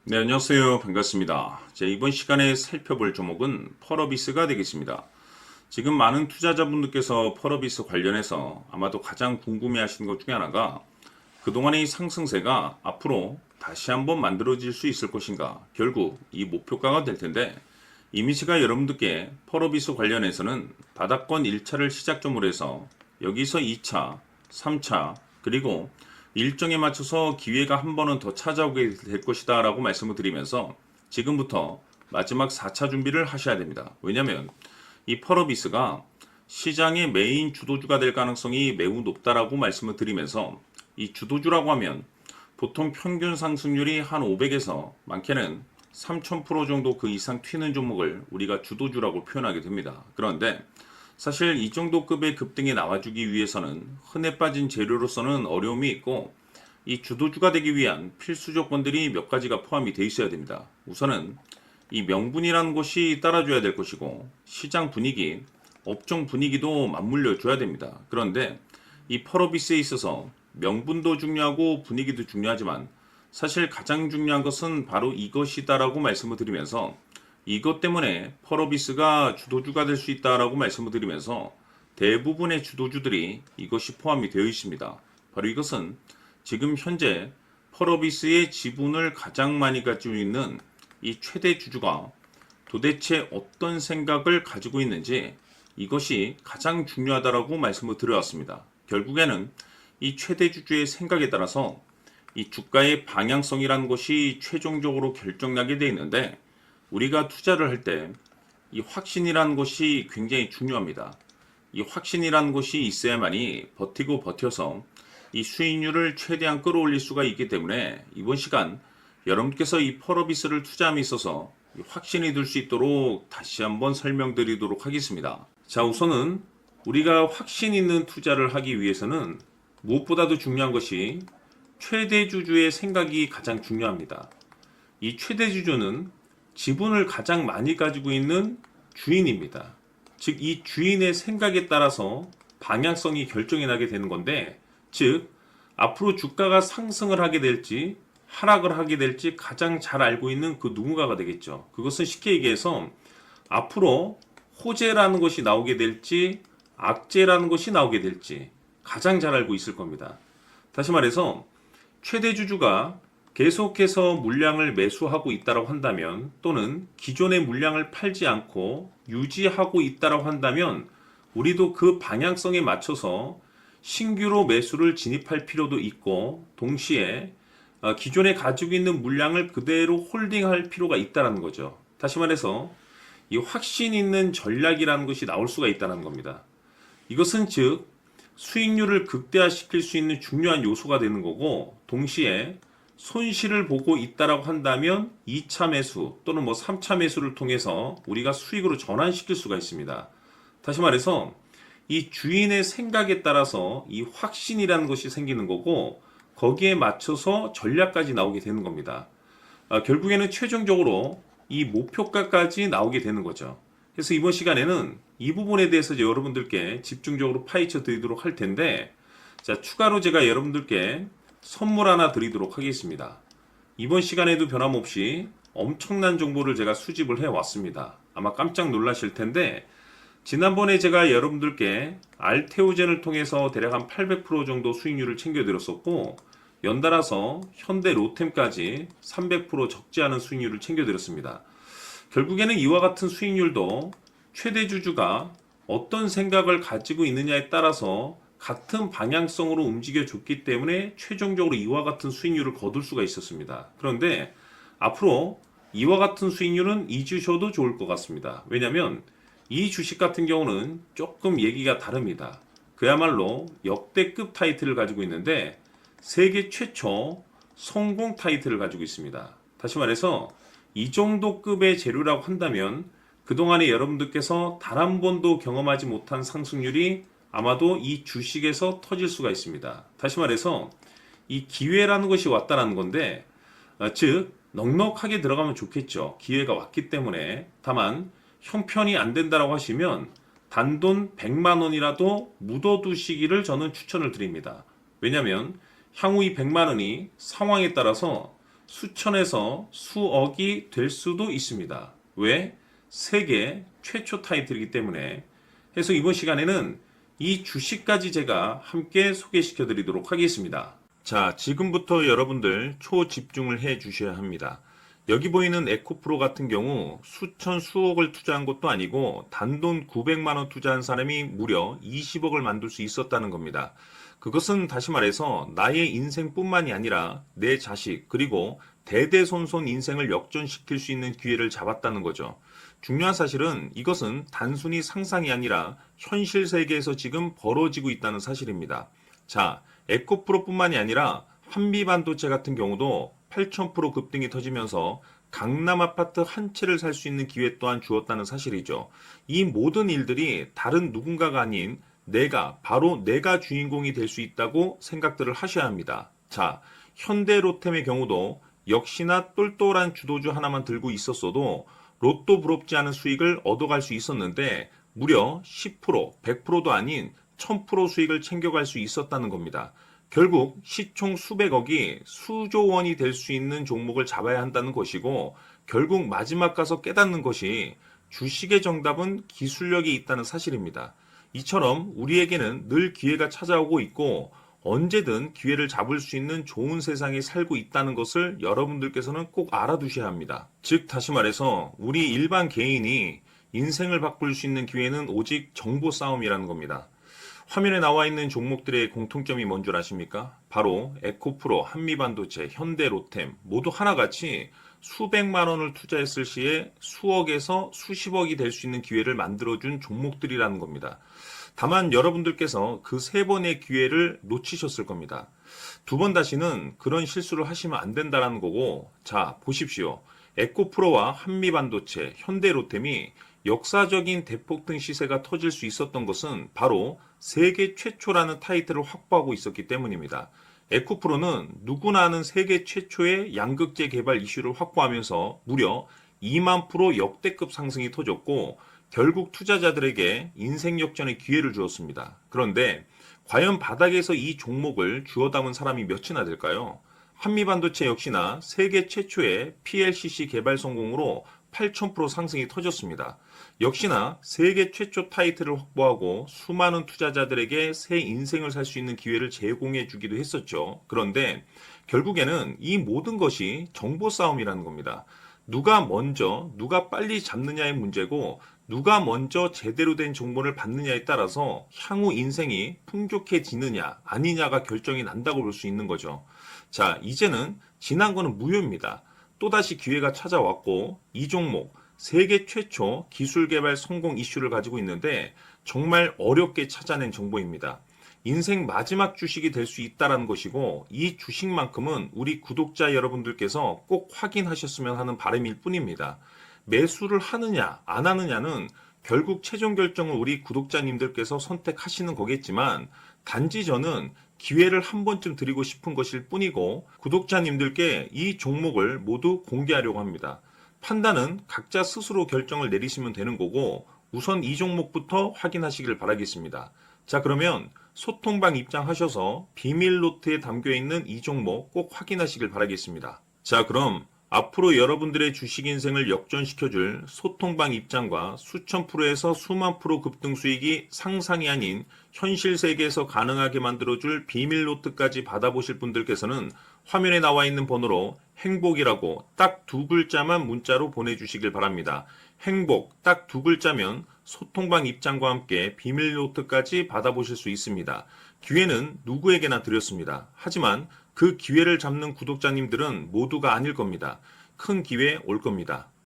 네, 안녕하세요. 반갑습니다. 이번 시간에 살펴볼 종목은 펄어비스가 되겠습니다. 지금 많은 투자자분들께서 펄어비스 관련해서 아마도 가장 궁금해 하시는 것 중에 하나가 그동안의 상승세가 앞으로 다시 한번 만들어질 수 있을 것인가, 결국 이 목표가가 될 텐데, 이미 제가 여러분들께 펄어비스 관련해서는 바닥권 1차를 시작점으로 해서 여기서 2차, 3차, 그리고 일정에 맞춰서 기회가 한 번은 더 찾아오게 될 것이다 라고 말씀을 드리면서 지금부터 마지막 4차 준비를 하셔야 됩니다. 왜냐하면 이 펄어비스가 시장의 메인 주도주가 될 가능성이 매우 높다라고 말씀을 드리면서, 이 주도주라고 하면 보통 평균 상승률이 한 500에서 많게는 3000% 정도 그 이상 튀는 종목을 우리가 주도주라고 표현하게 됩니다. 그런데 사실 이 정도 급의 급등이 나와주기 위해서는 흔해 빠진 재료로서는 어려움이 있고, 이 주도주가 되기 위한 필수 조건들이 몇 가지가 포함이 되어 있어야 됩니다. 우선은 이 명분이라는 것이 따라줘야 될 것이고, 시장 분위기, 업종 분위기도 맞물려 줘야 됩니다. 그런데 이 펄어비스에 있어서 명분도 중요하고 분위기도 중요하지만 사실 가장 중요한 것은 바로 이것이다라고 말씀을 드리면서, 이것 때문에 펄어비스가 주도주가 될 수 있다라고 말씀을 드리면서 대부분의 주도주들이 이것이 포함이 되어 있습니다. 바로 이것은 지금 현재 펄어비스의 지분을 가장 많이 가지고 있는 이 최대 주주가 도대체 어떤 생각을 가지고 있는지, 이것이 가장 중요하다라고 말씀을 드려왔습니다. 결국에는 이 최대 주주의 생각에 따라서 이 주가의 방향성이라는 것이 최종적으로 결정나게 되어 있는데, 우리가 투자를 할 때 이 확신이라는 것이 굉장히 중요합니다. 이 확신이라는 것이 있어야만이 버티고 버텨서 이 수익률을 최대한 끌어올릴 수가 있기 때문에, 이번 시간 여러분께서 이 펄어비스를 투자함에 있어서 확신이 들 수 있도록 다시 한번 설명드리도록 하겠습니다. 자, 우선은 우리가 확신 있는 투자를 하기 위해서는 무엇보다도 중요한 것이 최대 주주의 생각이 가장 중요합니다. 이 최대 주주는 지분을 가장 많이 가지고 있는 주인입니다. 즉, 이 주인의 생각에 따라서 방향성이 결정이 나게 되는 건데, 즉 앞으로 주가가 상승을 하게 될지 하락을 하게 될지 가장 잘 알고 있는 그 누군가가 되겠죠. 그것은 쉽게 얘기해서 앞으로 호재라는 것이 나오게 될지 악재라는 것이 나오게 될지 가장 잘 알고 있을 겁니다. 다시 말해서 최대 주주가 계속해서 물량을 매수하고 있다고 한다면, 또는 기존의 물량을 팔지 않고 유지하고 있다고 한다면, 우리도 그 방향성에 맞춰서 신규로 매수를 진입할 필요도 있고, 동시에 기존에 가지고 있는 물량을 그대로 홀딩할 필요가 있다는 거죠. 다시 말해서 이 확신 있는 전략이라는 것이 나올 수가 있다는 겁니다. 이것은 즉 수익률을 극대화시킬 수 있는 중요한 요소가 되는 거고, 동시에 손실을 보고 있다라고 한다면 2차 매수 또는 3차 매수를 통해서 우리가 수익으로 전환시킬 수가 있습니다. 다시 말해서 이 주인의 생각에 따라서 이 확신이라는 것이 생기는 거고, 거기에 맞춰서 전략까지 나오게 되는 겁니다. 결국에는 최종적으로 이 목표가까지 나오게 되는 거죠. 그래서 이번 시간에는 이 부분에 대해서 여러분들께 집중적으로 파헤쳐 드리도록 할 텐데, 자, 추가로 제가 여러분들께 선물 하나 드리도록 하겠습니다. 이번 시간에도 변함없이 엄청난 정보를 제가 수집을 해 왔습니다. 아마 깜짝 놀라실 텐데, 지난번에 제가 여러분들께 알테오젠을 통해서 대략 한 800% 정도 수익률을 챙겨드렸었고, 연달아서 현대 로템까지 300% 적지 않은 수익률을 챙겨드렸습니다. 결국에는 이와 같은 수익률도 최대 주주가 어떤 생각을 가지고 있느냐에 따라서 같은 방향성으로 움직여 줬기 때문에 최종적으로 이와 같은 수익률을 거둘 수가 있었습니다. 그런데 앞으로 이와 같은 수익률은 잊으셔도 좋을 것 같습니다. 왜냐하면 이 주식 같은 경우는 조금 얘기가 다릅니다. 그야말로 역대급 타이틀을 가지고 있는데 세계 최초 성공 타이틀을 가지고 있습니다. 다시 말해서 이 정도 급의 재료라고 한다면 그동안에 여러분들께서 단 한 번도 경험하지 못한 상승률이 아마도 이 주식에서 터질 수가 있습니다. 다시 말해서 이 기회라는 것이 왔다는 건데, 즉 넉넉하게 들어가면 좋겠죠. 기회가 왔기 때문에. 다만 형편이 안 된다라고 하시면 단돈 100만 원이라도 묻어두시기를 저는 추천을 드립니다. 왜냐하면 향후 이 100만 원이 상황에 따라서 수천에서 수억이 될 수도 있습니다. 왜? 세계 최초 타이틀이기 때문에. 해서 이번 시간에는 이 주식까지 제가 함께 소개시켜 드리도록 하겠습니다. 자, 지금부터 여러분들 초집중을 해 주셔야 합니다. 여기 보이는 에코프로 같은 경우 수천 수억을 투자한 것도 아니고 단돈 900만 원 투자한 사람이 무려 20억을 만들 수 있었다는 겁니다. 그것은 다시 말해서 나의 인생뿐만이 아니라 내 자식 그리고 대대손손 인생을 역전시킬 수 있는 기회를 잡았다는 거죠. 중요한 사실은 이것은 단순히 상상이 아니라 현실 세계에서 지금 벌어지고 있다는 사실입니다. 자, 에코프로뿐만이 아니라 한미반도체 같은 경우도 8,000% 급등이 터지면서 강남 아파트 한 채를 살 수 있는 기회 또한 주었다는 사실이죠. 이 모든 일들이 다른 누군가가 아닌 바로 내가 주인공이 될 수 있다고 생각들을 하셔야 합니다. 자, 현대로템의 경우도 역시나 똘똘한 주도주 하나만 들고 있었어도 로또 부럽지 않은 수익을 얻어갈 수 있었는데 무려 10%, 100%도 아닌 1000% 수익을 챙겨갈 수 있었다는 겁니다. 결국 시총 수백억이 수조 원이 될 수 있는 종목을 잡아야 한다는 것이고 결국 마지막 가서 깨닫는 것이 주식의 정답은 기술력이 있다는 사실입니다. 이처럼 우리에게는 늘 기회가 찾아오고 있고 언제든 기회를 잡을 수 있는 좋은 세상에 살고 있다는 것을 여러분들께서는 꼭 알아두셔야 합니다. 즉 다시 말해서 우리 일반 개인이 인생을 바꿀 수 있는 기회는 오직 정보 싸움이라는 겁니다. 화면에 나와 있는 종목들의 공통점이 뭔 줄 아십니까? 바로 에코프로, 한미반도체, 현대로템 모두 하나같이 수백만 원을 투자했을 시에 수억에서 수십억이 될 수 있는 기회를 만들어준 종목들이라는 겁니다. 다만 여러분들께서 그 세 번의 기회를 놓치셨을 겁니다. 두 번 다시는 그런 실수를 하시면 안 된다는 거고, 자, 보십시오. 에코프로와 한미반도체, 현대로템이 역사적인 대폭등 시세가 터질 수 있었던 것은 바로 세계 최초라는 타이틀을 확보하고 있었기 때문입니다. 에코프로는 누구나 아는 세계 최초의 양극재 개발 이슈를 확보하면서 무려 2만 프로 역대급 상승이 터졌고 결국 투자자들에게 인생 역전의 기회를 주었습니다. 그런데 과연 바닥에서 이 종목을 주워 담은 사람이 몇이나 될까요? 한미반도체 역시나 세계 최초의 PLCC 개발 성공으로 8,000% 상승이 터졌습니다. 역시나 세계 최초 타이틀을 확보하고 수많은 투자자들에게 새 인생을 살 수 있는 기회를 제공해 주기도 했었죠. 그런데 결국에는 이 모든 것이 정보 싸움이라는 겁니다. 누가 먼저, 누가 빨리 잡느냐의 문제고 누가 먼저 제대로 된 정보를 받느냐에 따라서 향후 인생이 풍족해지느냐 아니냐가 결정이 난다고 볼 수 있는 거죠. 자, 이제는 지난 거는 무효입니다. 또다시 기회가 찾아왔고 이 종목 세계 최초 기술 개발 성공 이슈를 가지고 있는데 정말 어렵게 찾아낸 정보입니다. 인생 마지막 주식이 될 수 있다는 것이고 이 주식만큼은 우리 구독자 여러분들께서 꼭 확인하셨으면 하는 바람일 뿐입니다. 매수를 하느냐 안 하느냐는 결국 최종 결정을 우리 구독자님들께서 선택하시는 거겠지만 단지 저는 기회를 한 번쯤 드리고 싶은 것일 뿐이고 구독자님들께 이 종목을 모두 공개하려고 합니다. 판단은 각자 스스로 결정을 내리시면 되는 거고 우선 이 종목부터 확인하시길 바라겠습니다. 자, 그러면 소통방 입장하셔서 비밀 노트에 담겨 있는 이 종목 꼭 확인하시길 바라겠습니다. 자, 그럼 앞으로 여러분들의 주식 인생을 역전시켜줄 소통방 입장과 수천 프로에서 수만 프로 급등 수익이 상상이 아닌 현실 세계에서 가능하게 만들어줄 비밀 노트까지 받아보실 분들께서는 화면에 나와 있는 번호로 행복이라고 딱 두 글자만 문자로 보내주시길 바랍니다. 행복 딱 두 글자면 소통방 입장과 함께 비밀 노트까지 받아보실 수 있습니다. 기회는 누구에게나 드렸습니다. 하지만 그 기회를 잡는 구독자님들은 모두가 아닐 겁니다. 큰 기회 올 겁니다.